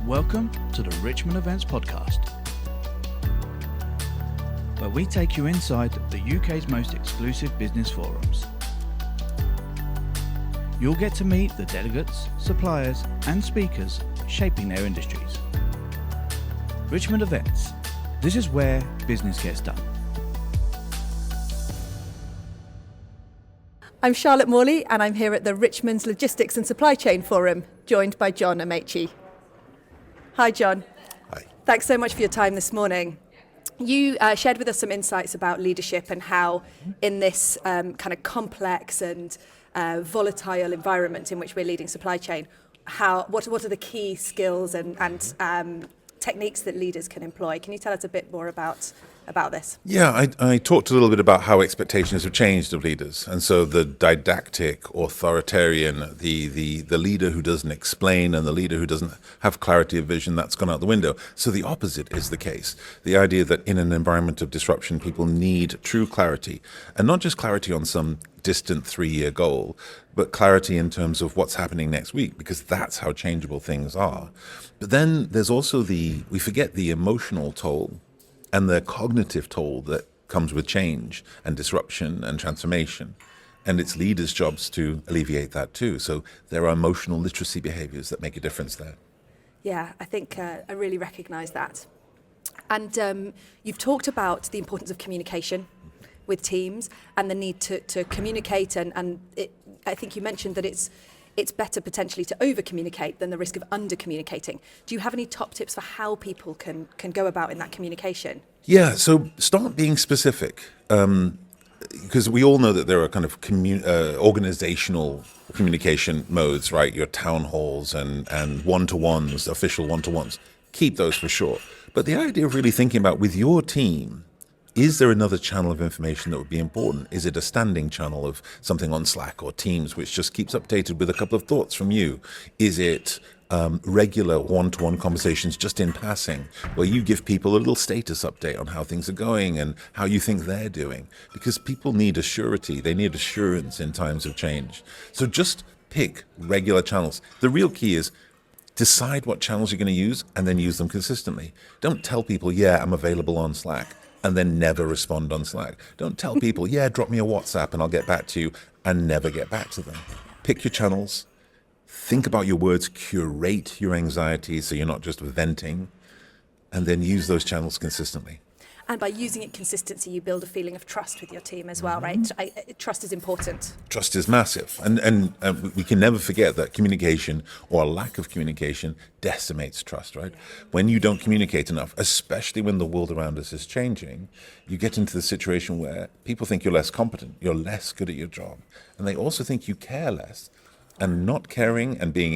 Welcome to the Richmond Events podcast, where we take you inside the UK's most exclusive business forums. You'll get to meet the delegates, suppliers and speakers shaping their industries. Richmond Events. This is where business gets done. I'm Charlotte Morley and I'm here at the Richmond's Logistics and Supply Chain Forum, joined by John Amaechi. Hi John. Hi. Thanks so much for your time this morning. You shared with us some insights about leadership and how in this kind of complex and volatile environment in which we're leading supply chain, what are the key skills and techniques that leaders can employ? Can you tell us a bit more about this? Yeah, I talked a little bit about how expectations have changed of leaders. And so the didactic, authoritarian, the leader who doesn't explain and the leader who doesn't have clarity of vision, that's gone out the window. So the opposite is the case. The idea that in an environment of disruption, people need true clarity, and not just clarity on some distant 3-year goal, but clarity in terms of what's happening next week, because that's how changeable things are. But then there's also we forget the emotional toll and the cognitive toll that comes with change and disruption and transformation. And it's leaders' jobs to alleviate that too. So there are emotional literacy behaviours that make a difference there. Yeah, I think I really recognise that. And you've talked about the importance of communication with teams and the need to communicate. And I think you mentioned that it's better potentially to over-communicate than the risk of under-communicating. Do you have any top tips for how people can go about in that communication? Yeah, so start being specific, because we all know that there are kind of organizational communication modes, right? Your town halls and one-to-ones, official one-to-ones. Keep those for sure. But the idea of really thinking about with your team, is there another channel of information that would be important? Is it a standing channel of something on Slack or Teams, which just keeps updated with a couple of thoughts from you? Is it regular one-to-one conversations just in passing, where you give people a little status update on how things are going and how you think they're doing? Because people need assurity. They need assurance in times of change. So just pick regular channels. The real key is decide what channels you're going to use and then use them consistently. Don't tell people, yeah, I'm available on Slack, and then never respond on Slack. Don't tell people, yeah, drop me a WhatsApp and I'll get back to you, and never get back to them. Pick your channels, think about your words, curate your anxiety so you're not just venting, and then use those channels consistently. And by using it consistency, you build a feeling of trust with your team as well, right? Trust is important. Trust is massive. And we can never forget that communication or a lack of communication decimates trust, right? When you don't communicate enough, especially when the world around us is changing, you get into the situation where people think you're less competent, you're less good at your job. And they also think you care less. And not caring and being